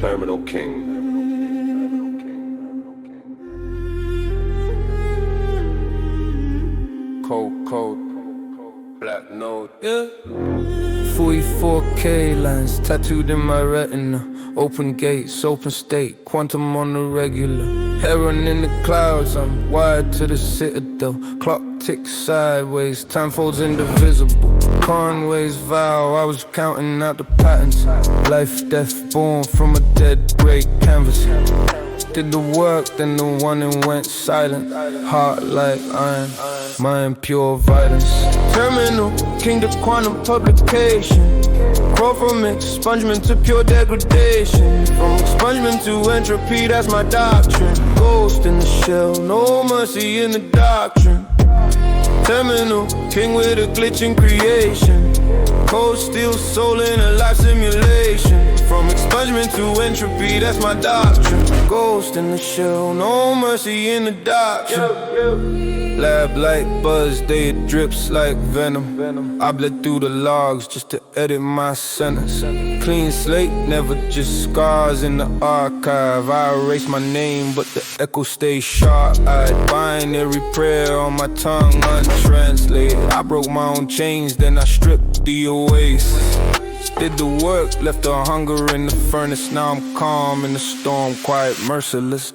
Terminal King. Cold, black note, yeah. 44K lines tattooed in my retina. Open gates, open state, quantum on the regular. Heron in the clouds, I'm wired to the citadel. Clock ticks sideways, time folds indivisible. Conway's vow, I was counting out the patterns. Life, death, born from a dead grey canvas. Did the work, then the one and went silent. Heart like iron, mind pure violence. Terminal, king to quantum publication. Crawl from expungement to pure degradation. From expungement to entropy, that's my doctrine. Ghost in the shell, no mercy in the doctrine. Terminal, king with a glitch in creation. Cold steel soul in a life simulation. From expungement to entropy, that's my doctrine. Ghost in the shell, no mercy in the doctrine. Lab light buzz, they drips like venom. I bled through the logs just to edit my sentence. Clean slate, never just scars in the archive. I erase my name, but the echo stays sharp-eyed. Binary prayer on my tongue, untranslated. I broke my own chains, then I stripped the oasis. Did the work, left the hunger in the furnace. Now I'm calm in the storm, quiet, merciless.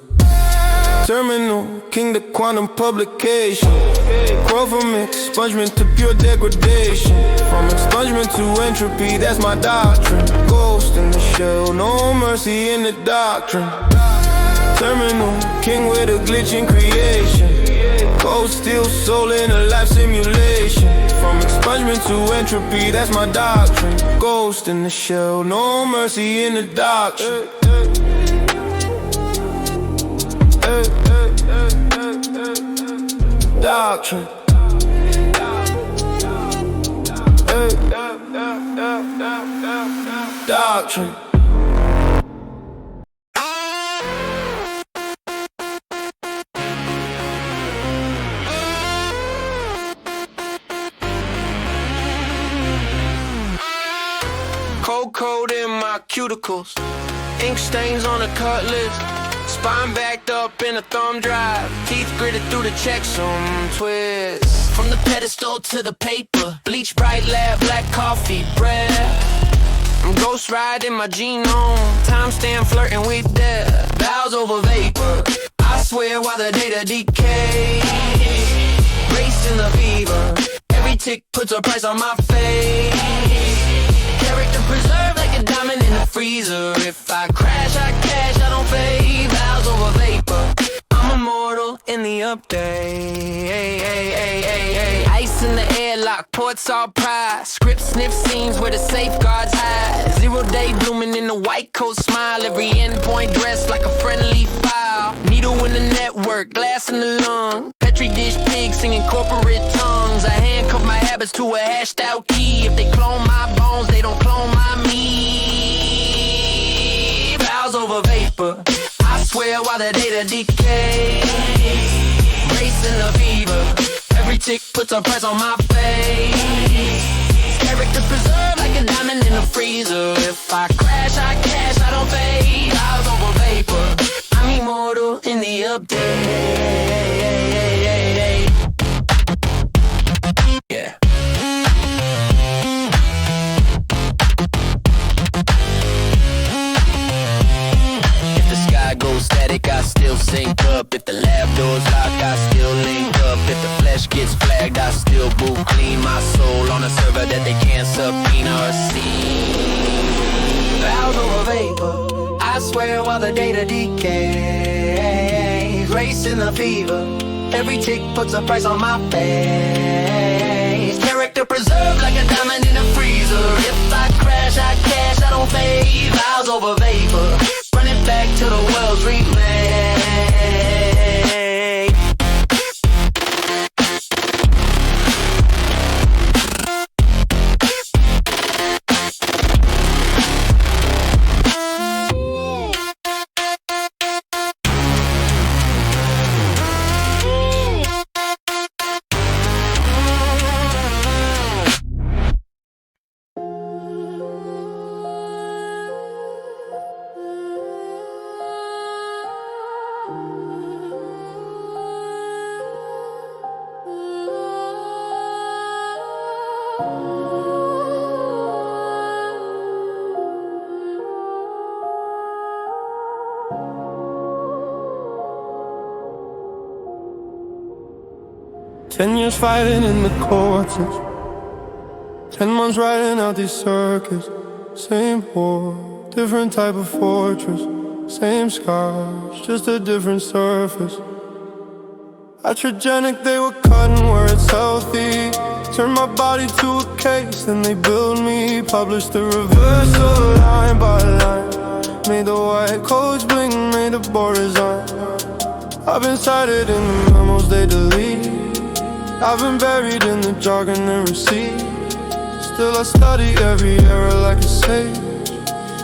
Terminal, king to quantum publication. Crawl from expungement to pure degradation. From expungement to entropy, that's my doctrine. Ghost in the shell, no mercy in the doctrine. Terminal, king with a glitch in creation. Cold steel soul in a life simulation. From expungement to entropy, that's my doctrine. Ghost in the shell, no mercy in the doctrine. Doctrine. Doctrine. Cold in my cuticles. Ink stains on the cutlass. Spine backed up in a thumb drive. Teeth gritted through the checksum twist. From the pedestal to the paper. Bleach bright lab, black coffee breath. I'm ghost riding my genome. Timestamp flirting with death. Vows over vapor. I swear while the data decays. Racing the fever. Every tick puts a price on my face. Character preserved like a diamond in the freezer. If I crash, I cash, I don't fade. Vows over vapor. I'm immortal in the update. Ice in the airlock, ports all prize. Script sniff scenes where the safeguards hide. 0 day blooming in the white coat smile. Every endpoint dressed like a friendly file. Needle in the network, glass in the lung. Petri dish pig singing corporate tongues. I handcuff my habits to a hashed out key. If they clone my bones, they don't clone my me. Vows over vapor. I swear while the data decays. Racing the fever. Every tick puts a price on my face. Character preserved like a diamond in the freezer. If I crash, I cash, I don't fade. Vows over vapor. I'm immortal in the update. Yeah. If the sky goes static, I still sync up. If the lab doors lock, I still link up. If the flesh gets flagged, I still boot clean my soul on a server that they can't subpoena or see. Vows over vapor. I swear while the data decays. Racing the fever. Every tick puts a price on my face. Character preserved like a diamond in a freezer. If I crash, I cash, I don't fade. Vows over vapor. Running back to the world's remake. 10 years fighting in the courts, 10 months riding out these circuits. Same war, different type of fortress. Same scars, just a different surface. Iatrogenic, they were cutting where it's healthy. Turned my body to a case, then they build me. Published the reversal line by line. Made the white coats bling, made the borders on. I've been cited in the memos they delete. I've been buried in the jargon and receipt. Still I study every era like a sage.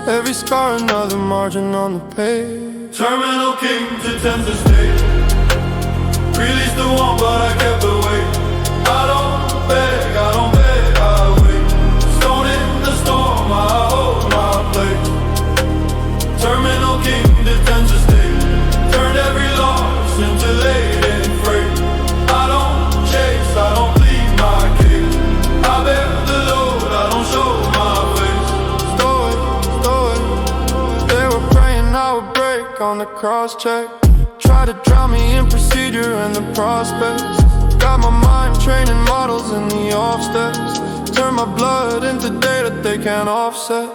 Every scar another margin on the page. Terminal king to 10th estate. Released the one but I kept the weight. I don't beg, I wait. Stone in the storm, I hold my place. Terminal king to 10th estate. Turned every loss into laden freight. I don't chase, I don't plead my case. I bear the load, I don't show my face. Stoic, they were praying I would break on the cross-check. Try to drown me in procedure and the prospects. Got my mind training models in the off-steps. Turn my blood into data they can't offset.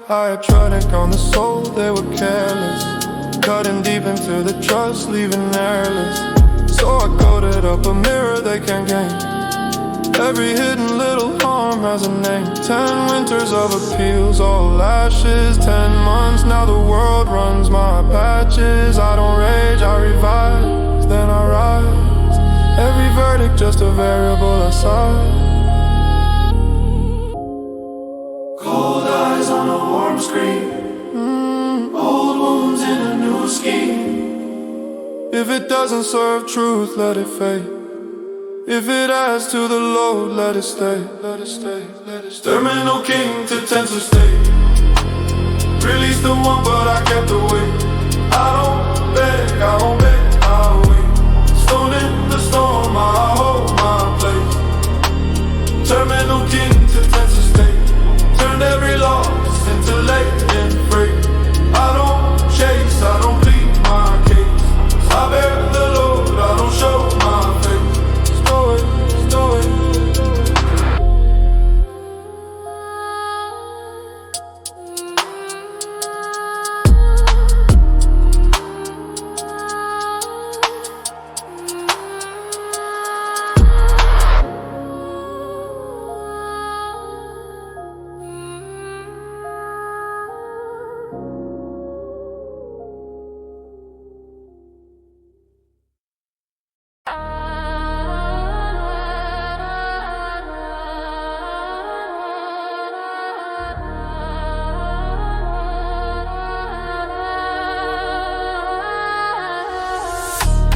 Iatrogenic on the soul, they were careless. Cutting deep into the trust, leaving airless. So I coated up a mirror they can't gain. Every hidden little harm has a name. 10 winters of appeals, all lashes. 10 months, now the world runs my patches. I don't rage, I revise, then I rise. Every verdict just a variable aside. Cold eyes on a warm screen. Old wounds in a new scheme. If it doesn't serve truth, let it fade. If it adds to the load, let it stay. Let it stay, let it stay. Terminal king to 10th estate. Released the one but I kept the weight. I don't beg, I wait. Stone in the storm, I hold my place. Terminal king to 10th estate. Turned every loss into laden freight. I don't chase, I don't plead my case. I bear the load, I don't show my face. Stoic.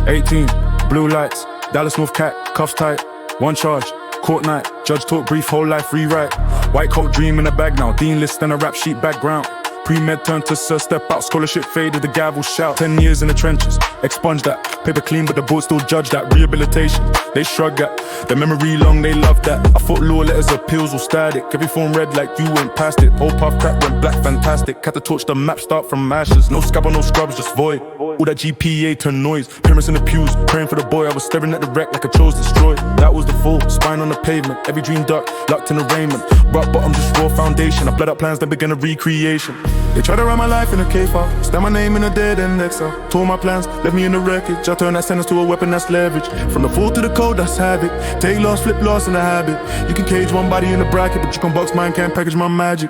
18, blue lights, Dallas North cat, cuffs tight, one charge, court night, judge talk brief, whole life rewrite. White coat dream in a bag now, dean list and a rap sheet background. Pre-med turned to sir, step out, scholarship faded, the gavel shout. 10 years in the trenches, expunge that. Paper clean but the board still judge that. Rehabilitation, they shrug at. The memory long, they love that. I thought law letters appeals were static. Every phone red like you went past it. Old path crack went black, fantastic. Had to torch the map, start from ashes. No scab or no scrubs, just void. All that GPA turned noise. Parents in the pews, praying for the boy. I was staring at the wreck like I chose destroyed. That was the fall, spine on the pavement. Every dream duck, locked in the raiment. Rock bottom, just raw foundation. I bled out plans, then began a recreation. They tried to write my life in a K-file. Stamp my name in a dead end exile. Tore my plans, left me in the wreckage. I turned that sentence to a weapon that's leverage. From the fall to the code, that's habit. Take loss, flip loss in a habit. You can cage one body in a bracket, but you can box mine, can't package my magic.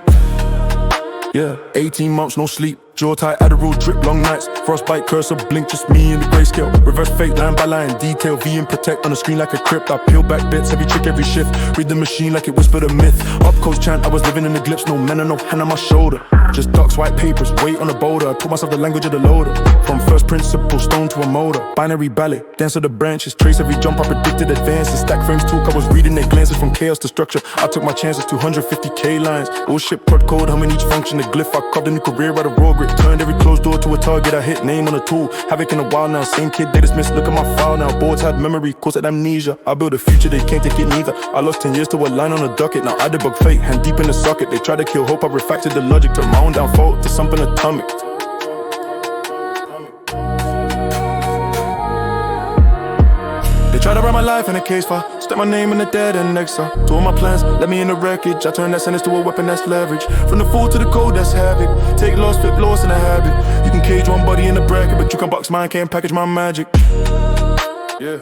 Yeah, 18 months, no sleep. Jaw tight, Adderall drip, long nights. Frostbite, cursor, blink, just me in the grayscale. Reverse fate, line by line, detail. V and protect on the screen like a crypt. I peel back bits, every trick, every shift. Read the machine like it whispered a myth. Up coast chant, I was living in the glips. No man and no hand on my shoulder. Just ducks, white papers, weight on a boulder. I taught myself the language of the loader. From first principle, stone to a motor. Binary ballet, dance of the branches. Trace every jump, I predicted advances. Stack frames talk, I was reading their glances. From chaos to structure, I took my chances. 250k lines. All shit, per code, humming each function. The glyph, I carved a new career out of raw grit. Turned every closed door to a target, I hit name on a tool. Havoc in a while now, same kid they dismissed. Look at my file now. Boards had memory, caused amnesia. I built a future, they can't take it neither. I lost 10 years to a line on a docket. Now I debug fate, hand deep in the socket. They tried to kill hope, I refactored the logic to my own downfall, to something atomic. They Try to write my life in a case file. Step my name in the dead and next up. To all my plans, let me in the wreckage. I turn that sentence to a weapon that's leverage. From the fool to the code, that's havoc. Take loss, flip loss in a habit. You can cage one buddy in the bracket, but you can box mine, can't package my magic. Yeah.